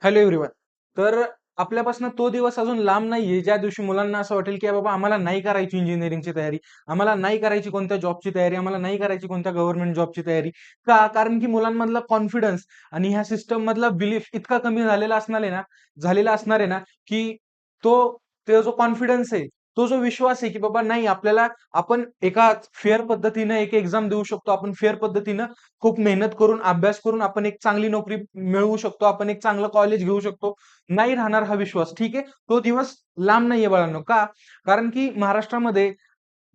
Hello everyone. तर आपल्यापासून तो दिवस अजून लांब नाहीये, ज्या दिवशी मुलांना असं वाटेल, की बाबा आम्हाला नाही करायची इंजिनिअरिंगची तयारी, आम्हाला नाही करायची कोणत्या जॉबची तयारी, आम्हाला नाही करायची कोणत्या गव्हर्नमेंट जॉबची तयारी. का? कारण की मुलांमधला कॉन्फिडन्स आणि ह्या सिस्टम मधला बिलीफ इतका कमी झालेला असणार आहे ना, की तो तो जो कॉन्फिडन्स आहे, तो जो विश्वास आहे, की बाबा नाही आपल्याला आपण एका फेअर पद्धतीनं एक एक्झाम देऊ शकतो. आपण फेअर पद्धतीनं खूप मेहनत करून, अभ्यास करून आपण एक चांगली नोकरी मिळवू शकतो. आपण एक चांगलं कॉलेज घेऊ शकतो. नाही राहणार हा विश्वास. ठीक आहे. तो दिवस लांब नाहीये बाळांनो. का? कारण की महाराष्ट्रामध्ये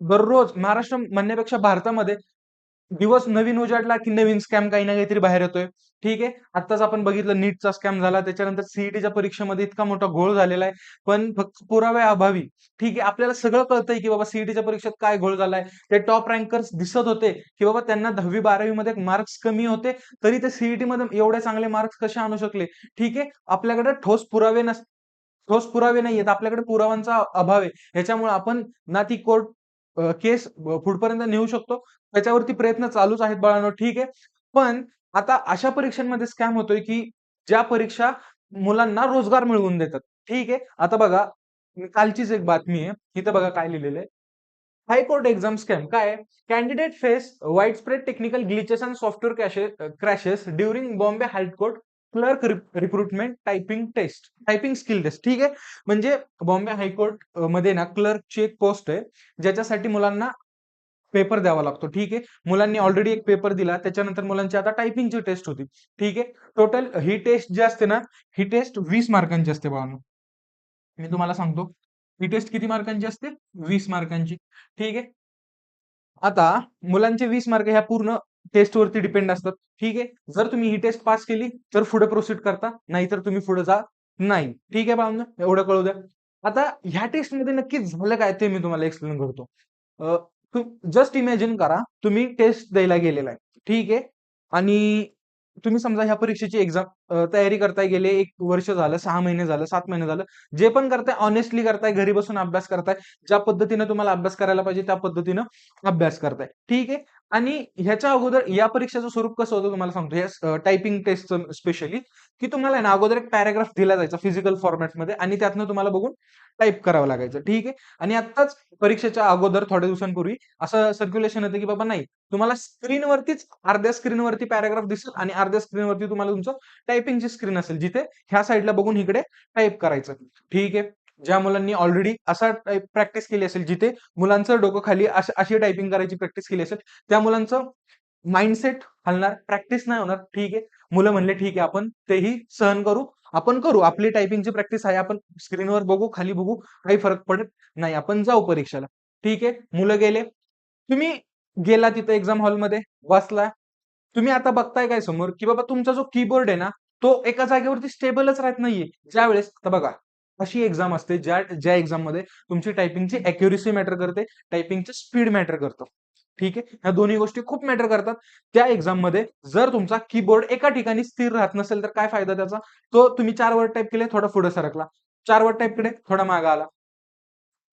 दररोज महाराष्ट्र म्हणण्यापेक्षा भारतामध्ये दिवस नवीन उजाडला की नवीन स्कॅम काही ना काहीतरी बाहेर येतोय. ठीक आहे. आत्ताच आपण बघितलं नीटचा स्कॅम झाला. त्याच्यानंतर सीईटीच्या परीक्षेमध्ये इतका मोठा घोळ झालेला आहे. पण फक्त पुराव्याअभावी ठीक आहे. आपल्याला सगळं कळतंय की बाबा सीईटीच्या परीक्षेत काय घोळ झालाय. ते टॉप रँकर्स दिसत होते की बाबा त्यांना 10वी-12वी मध्ये मार्क्स कमी होते. तरी ते सीईटी मध्ये एवढे चांगले मार्क्स कसे आणू शकले? ठीक आहे. आपल्याकडे ठोस पुरावे नाहीयेत. आपल्याकडे पुराव्यांचा अभाव आहे. ह्याच्यामुळे आपण ना ती कोर्ट केस पुढपर्यंत नेऊ शकतो. त्याच्यावरती प्रयत्न चालूच आहेत बाळांनो. ठीक आहे. पण आता अशा परीक्षांमध्ये स्कॅम होतोय, की ज्या परीक्षा मुलांना रोजगार मिळवून देतात. ठीक आहे. आता बघा, कालचीच एक बातमी आहे. इथं बघा काय लिहिलेलं आहे. हायकोर्ट एक्झाम स्कॅम काय आहे? Candidate face widespread technical glitches and software crashes during Bombay high court clerk recruitment typing skill test. ठीक आहे. म्हणजे बॉम्बे हायकोर्ट मध्ये ना क्लर्कची एक पोस्ट आहे, ज्याच्यासाठी मुलांना पेपर द्यावा लागतो. ठीक आहे. मुलांनी ऑलरेडी एक पेपर दिला. त्याच्यानंतर मुलांची आता टायपिंगची टेस्ट होती. ठीक आहे. टोटल ही टेस्ट जी असते ना, ही टेस्ट 20 मार्कांची असते बाळांनो. मी तुम्हाला सांगतो. ही टेस्ट किती मार्कांची असते? 20 मार्कांची. ठीक आहे. आता मुलांचे 20 मार्क ह्या पूर्ण टेस्टवरती डिपेंड असतात. ठीक आहे. जर तुम्ही ही टेस्ट पास केली, तर पुढे प्रोसीड करता. नाहीतर तुम्ही पुढे जा नाही. ठीक आहे बाळांनो, एवढं कळू द्या. आता ह्या टेस्टमध्ये नक्की झालं काय ते मी तुम्हाला एक्सप्लेन करतो. अ, जस्ट इमॅजिन करा, तुम्ही टेस्ट द्यायला गेलेला आहे. ठीक आहे. आणि तुम्ही समजा ह्या परीक्षेची एक्झाम तयारी करताय, गेले 1 वर्ष झालं, 6 महिने झालं, 7 महिने झालं. जे पण करताय ऑनेस्टली करताय, घरी बसून अभ्यास करताय. ज्या पद्धतीने तुम्हाला अभ्यास करायला पाहिजे त्या पद्धतीनं अभ्यास करताय. ठीक आहे. आणि ह्याच्या अगोदर या परीक्षेचं स्वरूप कसं होतं तुम्हाला सांगतो. या टायपिंग टेस्टचं स्पेशली, की तुम्हाला आहे ना अगोदर एक पॅराग्राफ दिला जायचा फिजिकल फॉर्मॅटमध्ये आणि त्यातनं तुम्हाला बघून टाइप करावं लागायचं. ठीक आहे. आणि आत्ताच परीक्षेच्या अगोदर थोड्या दिवसांपूर्वी असं सर्क्युलेशन येतं, की बाबा नाही, तुम्हाला स्क्रीनवरतीच अर्ध्या स्क्रीनवरती पॅराग्राफ दिसेल आणि अर्ध्या स्क्रीनवरती तुम्हाला तुमचं टायपिंगची स्क्रीन असेल, जिथे ह्या साइडला बघून इकडे टाइप करायचं. ठीक आहे. ज्या मुलांनी ऑलरेडी असा टाइप प्रॅक्टिस केली असेल, जिथे मुलांचं डोकं खाली अशी टायपिंग करायची प्रॅक्टिस केली असेल, त्या मुलांचं माइंडसेट हलणार, प्रॅक्टिस नाही होणार. ठीक आहे. मुलं म्हणले, "ठीक आहे, आपण तेही सहन करू. आपण करू. आपली टायपिंगची प्रॅक्टिस आहे. आपण स्क्रीनवर बघू, खाली बघू. काही फरक पडत नाही. आपण जाऊ परीक्षेला." ठीक आहे. मुलं गेले. तुम्ही गेला तिथे एक्झाम हॉलमध्ये, बसला. तुम्ही आता बघताय काय समोर, की बाबा तुमचा जो कीबोर्ड आहे ना, तो एका जागेवरती स्टेबलच राहत नाहीये. ज्यावेळेस आता बघा, अशी एक्झाम असते ज्या ज्या एक्झाममध्ये तुमची टायपिंगची अॅक्युरसी मॅटर करते, टायपिंगची स्पीड मॅटर करतं. ठीक आहे. ह्या दोन्ही गोष्टी खूप मॅटर करतात. त्या एक्झाममध्ये जर तुमचा कीबोर्ड एका ठिकाणी स्थिर राहत नसेल, तर काय फायदा त्याचा? तो तुम्ही 4 वर्ड टाइप केले, थोडा पुढे सरकला. 4 वर्ड टाइप केले, थोडा मागे आला.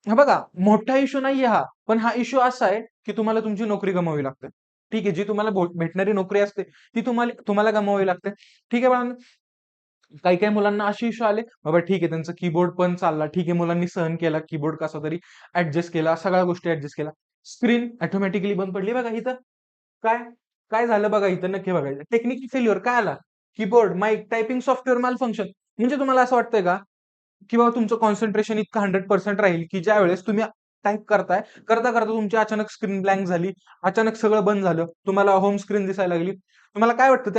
हे बघा, मोठा इश्यू नाहीये हा. पण हा इश्यू असा आहे, की तुम्हाला तुमची नोकरी गमवावी लागते. ठीक आहे. जी तुम्हाला भेटणारी नोकरी असते, ती तुम्हाला तुम्हाला गमवावी लागते. ठीक आहे बाळांनो. काही-काही मुलांना असे इश्यू आले, बाबा ठीक आहे त्यांचा कीबोर्ड पण चालला. ठीक आहे, मुलांनी सहन केला. कीबोर्ड कसा तरी ॲडजस्ट केला. सगळ्या गोष्टी ॲडजस्ट केल्या. स्क्रीन ऑटोमॅटिकली बंद पडली बघा इथं. काय? काय झालं बघा इथं नक्की बघायचं. टेक्निकल फेल्युअर काय आला? कीबोर्ड, माईक, टायपिंग सॉफ्टवेअर माल फंक्शन. म्हणजे तुम्हाला असं वाटतंय का, की बाबा तुमचं कॉन्सन्ट्रेशन इतकं 100% राहील, की ज्यावेळेस तुम्ही टाइप करताय, करता-करता तुमची अचानक स्क्रीन ब्लँक झाली, अचानक सगळं बंद झालं, तुम्हाला होम स्क्रीन दिसायला लागली. तुम्हाला काय वाटतं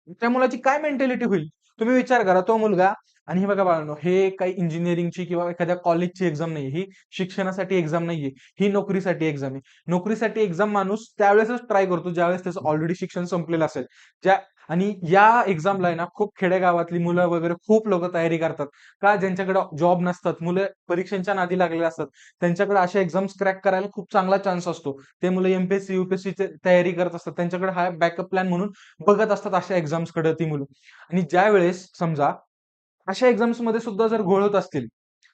त्या मुलाची काय मेंटॅलिटी होईल? तुम्ही विचार करा तो मुलगा. आणि हे बघा बाळांनो, हे काही इंजिनिअरिंगची किंवा एखाद्या कॉलेजची एक्झाम नाहीये. ही शिक्षणासाठी एक्झाम नाहीये. ही नोकरीसाठी एक्झाम आहे. नोकरीसाठी एक्झाम माणूस त्यावेळेसच ट्राय करतो, ज्यावेळेस त्याचं ऑलरेडी शिक्षण संपलेलं असेल. ज्या आणि या एक्झामला आहे ना, खूप खेडेगावातली मुलं वगैरे खूप लोकं तयारी करतात. का? ज्यांच्याकडे जॉब नसतात, मुलं परीक्षांच्या नादी लागलेले असतात. त्यांच्याकडे अशा एक्झाम्स क्रॅक करायला खूप चांगला चान्स असतो. ते मुलं एम-पी-एस-सी, यू-पी-एस-सीची तयारी करत असतात. त्यांच्याकडे हा बॅकअप प्लॅन म्हणून बघत असतात अशा एक्झाम्सकडे ती मुलं. आणि ज्यावेळेस समजा अशा एक्झाम्समध्ये सुद्धा जर घोळत असतील,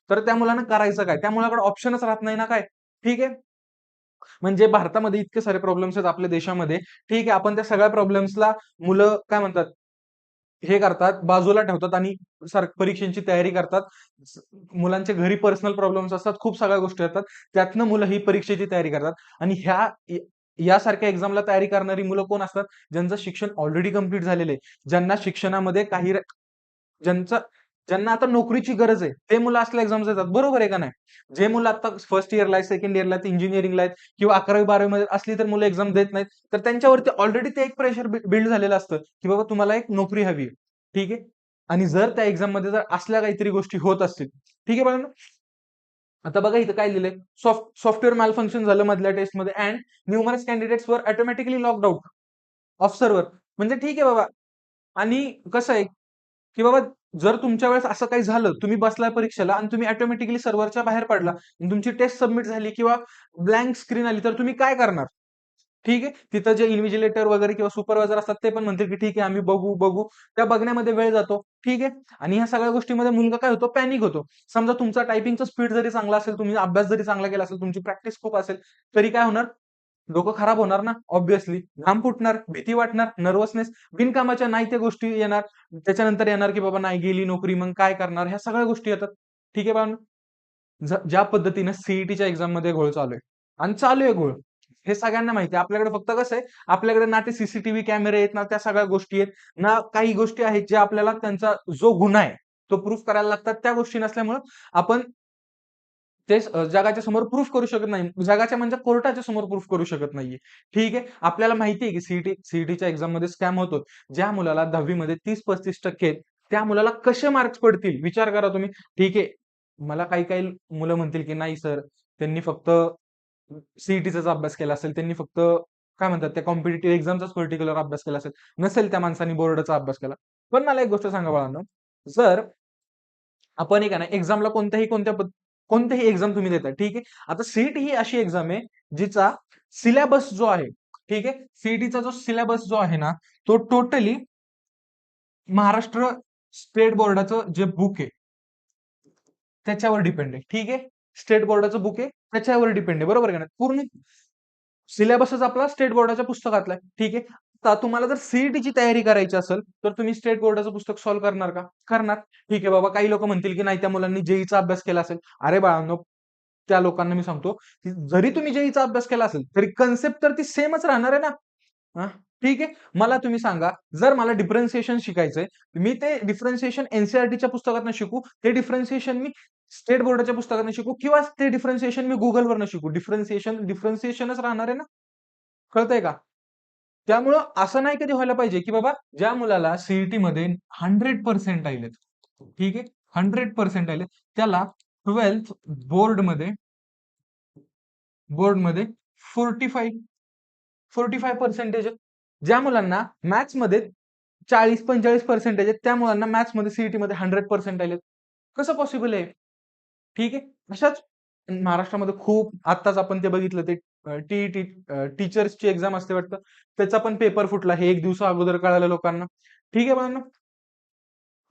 तर त्या मुलानं करायचं काय? त्या मुलाकडे ऑप्शनच राहत नाही ना काय. ठीक आहे. म्हणजे भारतामध्ये इतके सारे प्रॉब्लेम्स आहेत आपल्या देशामध्ये. ठीक आहे, आपण त्या सगळ्या प्रॉब्लेम्सला मुलं काय म्हणतात हे करतात, बाजूला ठेवतात आणि परीक्षेची तयारी करतात. स- मुलांचे घरी पर्सनल प्रॉब्लेम्स असतात, खूप सगळ्या गोष्टी असतात. त्यातनं मुलं ही परीक्षेची तयारी करतात आणि यासारख्या एक्झामला तयारी करणारी मुलं कोण असतात? ज्यांचं शिक्षण ऑलरेडी कंप्लीट झालेलं आहे, ज्यांना शिक्षणामध्ये ज्यांचं ज्यांना आता नोकरीची गरज आहे, ते मुलं असल्या एक्झाम्स देतात. बरोबर आहे का नाही? जे मुलं आता फर्स्ट इयरला आहेत, सेकंड इयरला आहेत, इंजिनिअरिंगला आहेत किंवा 11वी-12वी मध्ये असली तर मुलं एक्झाम देत नाहीत. तर त्यांच्यावरती ऑलरेडी ते एक प्रेशर बिल्ड झालेलं असतं, की बाबा तुम्हाला एक नोकरी हवी आहे. ठीक आहे? आणि जर त्या एक्झाम मध्ये जर असल्या काहीतरी गोष्टी होत असतील, ठीक आहे बघा. आता बघा इथं काय लिहिलंय, सॉफ्टवेअर माल फंक्शन झालं मधल्या टेस्टमध्ये अँड न्यूमरस कॅन्डिडेट्स वर automatically locked out of server. म्हणजे ठीक आहे बाबा. आणि कसं आहे, की बाबा जर तुमच्या वेळेस असं काही झालं, तुम्ही बसलाय परीक्षेला आणि तुम्ही ऑटोमॅटिकली सर्व्हरच्या बाहेर पडला आणि तुमची टेस्ट सबमिट झाली किंवा ब्लँक स्क्रीन आली, तर तुम्ही काय करणार? ठीक आहे. तिथं जे इन्व्हिजिलेटर वगैरे किंवा सुपरवायझर असतात ते पण म्हणतील, की ठीक आहे आम्ही बघू, बघू. त्या बघण्यामध्ये वेळ जातो. ठीक आहे. आणि ह्या सगळ्या गोष्टीमध्ये मुलगा काय होतो? पॅनिक होतो. समजा तुमचा टायपिंगचा स्पीड जरी चांगला असेल, तुम्ही अभ्यास जरी चांगला केला असेल, तुमची प्रॅक्टिस खूप असेल, तरी काय होणार? डोकं खराब होणार ना ऑब्व्हियसली. घाम फुटणार, भीती वाटणार, नर्व्हसनेस, बिनकामाच्या नाही त्या गोष्टी येणार. त्याच्यानंतर येणार, की बाबा नाही गेली नोकरी, मग काय करणार? ह्या सगळ्या गोष्टी येतात. ठीक आहे बाळांनो. ज्या पद्धतीने सीईटीच्या एक्झाममध्ये घोळ चालू आहे आणि चालू आहे घोळ. हे सगळ्यांना माहिती आहे. आपल्याकडे फक्त कसं आहे, आपल्याकडे ना ते सीसीटीव्ही कॅमेरे आहेत, ना त्या सगळ्या गोष्टी आहेत, ना काही गोष्टी आहेत ज्या आपल्याला त्यांचा जो गुन्हा आहे, तो प्रूफ करायला लागतात. त्या गोष्टी नसल्यामुळं आपण ते जगाच्या समोर प्रूफ करू शकत नाही. जगाच्या म्हणजे कोर्टाच्या समोर प्रूफ करू शकत नाहीये. ठीक आहे. आपल्याला माहिती आहे की सीईटीच्या एक्झाममध्ये स्कॅम होतो. ज्या मुलाला 10वी मध्ये 30-35% आहेत, त्या मुलाला कसे मार्क्स पडतील? विचार करा तुम्ही. ठीक आहे. मला काही-काही मुलं म्हणतील की नाही सर, त्यांनी फक्त सीईटीचाच अभ्यास केला असेल. त्यांनी फक्त काय म्हणतात त्या कॉम्पिटिटिव्ह एक्झामचाच पर्टिक्युलर अभ्यास केला असेल. नसेल त्या माणसाने बोर्डाचा अभ्यास केला. पण मला एक गोष्ट सांगा बाळांनो, जर आपण एक आहे ना एक्झामला कोणत्याही एक्झाम तुम्ही देताय, ठीक आहे. आता सीईटी ही अशी एक्झाम आहे जिचा सिलेबस जो आहे, ठीक आहे. सीईटीचा जो सिलेबस जो आहे ना, तो टोटली महाराष्ट्र स्टेट बोर्डाचं जे बुक आहे त्याच्यावर डिपेंड आहे. ठीक आहे. स्टेट बोर्डाचं बुक आहे त्याच्यावर डिपेंड आहे. बरोबर आहे का नाही? पूर्ण सिलेबसच आपला स्टेट बोर्डाच्या पुस्तकातला आहे. ठीक आहे. आता तुम्हाला जर सीईटीची तयारी करायची असेल, तर तुम्ही स्टेट बोर्डाचं पुस्तक सॉल्व्ह करणार का? करणार. ठीक आहे बाबा. काही लोकं म्हणतील, की नाही त्या मुलांनी जेईचा अभ्यास केला असेल. अरे बाळांनो, त्या लोकांना मी सांगतो, की जरी तुम्ही जेईचा अभ्यास केला असेल, तरी कन्सेप्ट तर ती सेमच राहणार आहे ना. हां, ठीक आहे. मला तुम्ही सांगा, जर मला डिफरन्शिएशन शिकायचंय, मी ते डिफरन्शिएशन एन-सी-ई-आर-टीच्या पुस्तकातनं शिकू, ते डिफरन्शिएशन मी स्टेट बोर्डाच्या पुस्तकातनं शिकू किंवा ते डिफरन्शिएशन मी Googleवरनं शिकू. डिफरन्शिएशनच राहणार आहे ना. कळतंय का? त्यामुळं असं नाही कधी व्हायला पाहिजे, की बाबा ज्या मुलाला सीईटीमध्ये 100% आलेत, ठीक आहे. 100% आलेत, त्याला 12th बोर्डमध्ये बोर्डमध्ये 45 45% आहेत. ज्या मुलांना मॅथ्समध्ये 40-45% आहेत, त्या मुलांना मॅथ्समध्ये सीईटीमध्ये 100% आलेत. कसं पॉसिबल आहे? ठीक आहे. अशाच महाराष्ट्रामध्ये खूप आत्ताच आपण ते बघितलं ते टी-ई-टी टीचर्सची एक्झाम असते वाटतं. त्याचा पण पेपर फुटला. हे 1 दिवसा अगोदर कळालं लोकांना. ठीक आहे बाळांनो.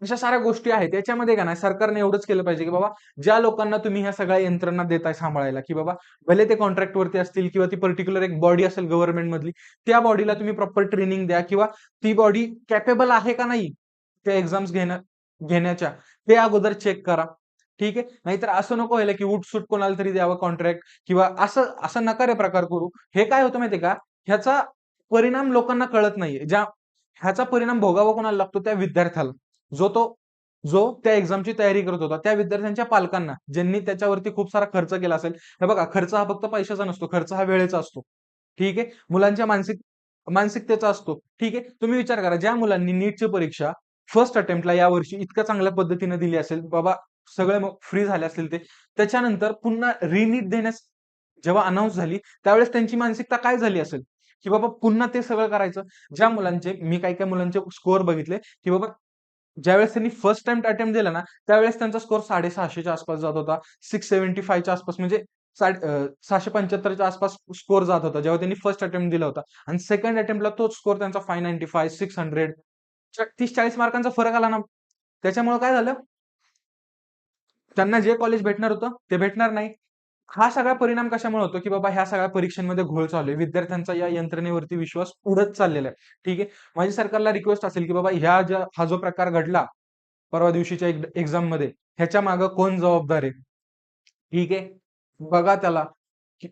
अशा साऱ्या गोष्टी आहेत. त्याच्यामध्ये का नाही सरकारने एवढंच केलं पाहिजे, की बाबा ज्या लोकांना तुम्ही ह्या सगळ्या यंत्रणा देताय सांभाळायला, की बाबा भले ते कॉन्ट्रॅक्टवरती असतील किंवा ती पर्टिक्युलर एक बॉडी असेल गव्हर्नमेंटमधली, त्या बॉडीला तुम्ही प्रॉपर ट्रेनिंग द्या किंवा ती बॉडी कॅपेबल आहे का नाही त्या एक्झाम्स घेण्याच्या, ते अगोदर चेक करा. ठीक आहे. नाहीतर असं नको व्हायला, की उठ कोणाला तरी द्यावं कॉन्ट्रॅक्ट किंवा असं असं नकारे प्रकार करू. हे काय होतं माहितीये का? ह्याचा परिणाम लोकांना कळत नाहीये. ह्याचा परिणाम भोगावा कोणाला लागतो? त्या विद्यार्थ्याला. जो तो जो त्या एक्झामची तयारी करत होता, त्या विद्यार्थ्यांच्या पालकांना, ज्यांनी त्याच्यावरती खूप सारा खर्च केला असेल. हे बघा, खर्च हा फक्त पैशाचा नसतो, खर्च हा वेळेचा असतो. ठीक आहे. मुलांच्या मानसिकतेचा असतो. ठीक आहे. तुम्ही विचार करा, ज्या मुलांनी नीटची परीक्षा फर्स्ट अटेम्प्टला यावर्षी इतक्या चांगल्या पद्धतीने दिली असेल, बाबा सगळे मग फ्री झाले असतील ते. त्याच्यानंतर पुन्हा रिनीट देण्यास जेव्हा अनाउन्स झाली, त्यावेळेस त्यांची मानसिकता काय झाली असेल, की बाबा पुन्हा ते सगळं करायचं. ज्या मुलांचे मी काही-काही मुलांचे स्कोर बघितले, की बाबा ज्यावेळेस त्यांनी फर्स्ट टाईम अटेम्प्ट दिला ना, त्यावेळेस त्यांचा स्कोर 650 च्या आसपास जात होता. 675 च्या आसपास म्हणजे 675 च्या आसपास स्कोर जात होता, जेव्हा त्यांनी फर्स्ट अटेम्प्ट दिला होता. आणि सेकंड अटेम्प्टला तोच स्कोर त्यांचा 595, 600 30-40 मार्कांचा फरक आला ना. त्याच्यामुळे काय झालं? त्यांना जे कॉलेज भेटणार होतं, ते भेटणार नाही. हा सगळा परिणाम कशामुळे होतो, की बाबा ह्या सगळ्या परीक्षांमध्ये घोळ चालू आहे. विद्यार्थ्यांचा या यंत्रणेवरती विश्वास उडत चाललेला आहे. ठीक आहे. माझी सरकारला रिक्वेस्ट असेल, की बाबा हा जो प्रकार घडला परवा दिवशीच्या एक्झाममध्ये, ह्याच्या मागे कोण जबाबदार आहे? ठीक आहे. बघा त्याला, की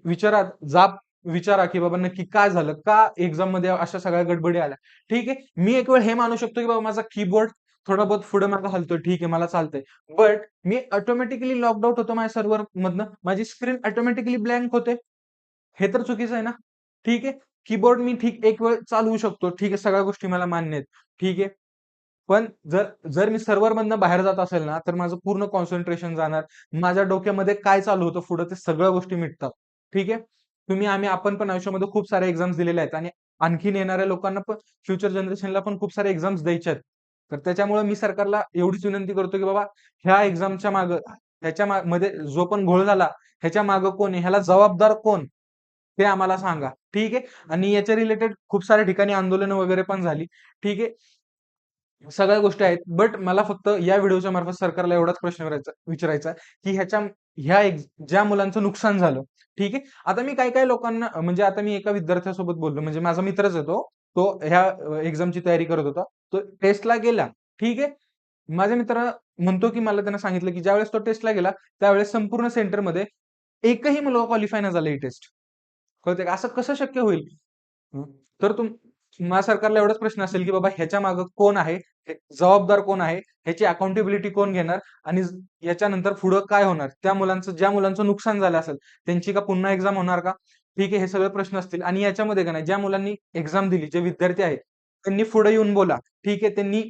जाब विचारा, की बाबा नक्की काय झालं? का एक्झाममध्ये अशा सगळ्या गडबडी आल्या? ठीक आहे. मी एक वेळ हे मानू शकतो, की बाबा माझा कीबोर्ड थोडा बहुत पुढे-मागे हलतोय. ठीक आहे, मला चालतंय. But me automatically logged out होतो माझ्या सर्व्हरमधनं. माझी स्क्रीन ऑटोमॅटिकली ब्लँक होते. हे तर चुकीचं आहे ना? ठीक आहे. कीबोर्ड मी ठीक एक वेळ चालवू शकतो. ठीक आहे, सगळ्या गोष्टी मला मान्य आहेत. ठीक आहे. पण जर जर मी सर्व्हरमधनं बाहेर जात असेल ना, तर माझं पूर्ण कॉन्सन्ट्रेशन जाणार. माझ्या डोक्यामध्ये काय चालू होतं पुढं ते सगळ्या गोष्टी मिटतात. ठीक आहे. आपण पण आयुष्यामध्ये खूप साऱ्या एक्झाम्स दिलेल्या आहेत आणि आणखीन येणाऱ्या लोकांना पण फ्युचर जनरेशनला पण खूप साऱ्या एक्झाम्स द्यायच्या आहेत. तर त्याच्यामुळे मी सरकारला एवढीच विनंती करतो, की बाबा ह्या एक्झामच्या मागं मध्ये जो पण घोळ झाला, ह्याच्या मागं कोण आहे? ह्याला जबाबदार कोण? ते आम्हाला सांगा. ठीक आहे. आणि याच्या रिलेटेड खूप साऱ्या ठिकाणी आंदोलनं वगैरे पण झाली. ठीक आहे. सगळ्या गोष्टी आहेत. बट मला फक्त या व्हिडिओच्या मार्फत सरकारला एवढाच प्रश्न विचारायचा आहे, की ज्या मुलांचं नुकसान झालं, ठीक आहे. आता मी काही-काही लोकांना म्हणजे आता मी एका विद्यार्थ्यासोबत बोललो, म्हणजे माझा मित्रच आहे तो. तो ह्या एक्झामची तयारी करत होता. तो टेस्टला गेला. ठीक आहे. माझा मित्र म्हणतो, की मला त्यानं सांगितलं, की ज्यावेळेस तो टेस्टला गेला, त्यावेळेस संपूर्ण सेंटरमध्ये एकही मुलगा क्वालिफाय नाही झाला ही टेस्ट. कळतंय का? असं कसं शक्य होईल? हं. तर माझ्या सरकारला एवढाच प्रश्न असेल, की बाबा ह्याच्या मागे कोण आहे? जबाबदार कोण आहे? ह्याची अकाउंटेबिलिटी कोण घेणार? आणि याच्यानंतर पुढं काय होणार? ज्या मुलांचं नुकसान झालं असेल, त्यांची का पुन्हा एक्झाम होणार का? ठीक आहे, हे सगळे प्रश्न असतील आणि याच्यामध्ये का नाही, ज्या मुलांनी एक्झाम दिली, जे विद्यार्थी आहेत, त्यांनी पुढे येऊन बोला. ठीक आहे,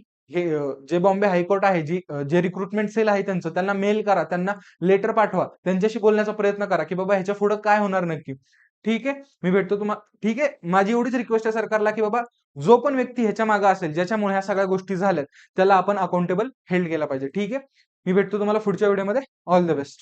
जे बॉम्बे हायकोर्ट आहे, जे रिक्रुटमेंट सेल आहे त्यांचं, त्यांना मेल करा, त्यांना लेटर पाठवा, त्यांच्याशी बोलण्याचा प्रयत्न करा, की बाबा ह्याच्या पुढे काय होणार नक्की? ठीक आहे. मी भेटतो ठीक आहे. माझी एवढीच रिक्वेस्ट आहे सरकारला, की बाबा जो पण व्यक्ती ह्याच्या मागे असेल, ज्याच्यामुळे ह्या सगळ्या गोष्टी झाल्यात, त्याला आपण अकाउंटेबल हेल्ड केला पाहिजे. ठीक आहे. मी भेटतो तुम्हाला पुढच्या व्हिडिओमध्ये. All the best.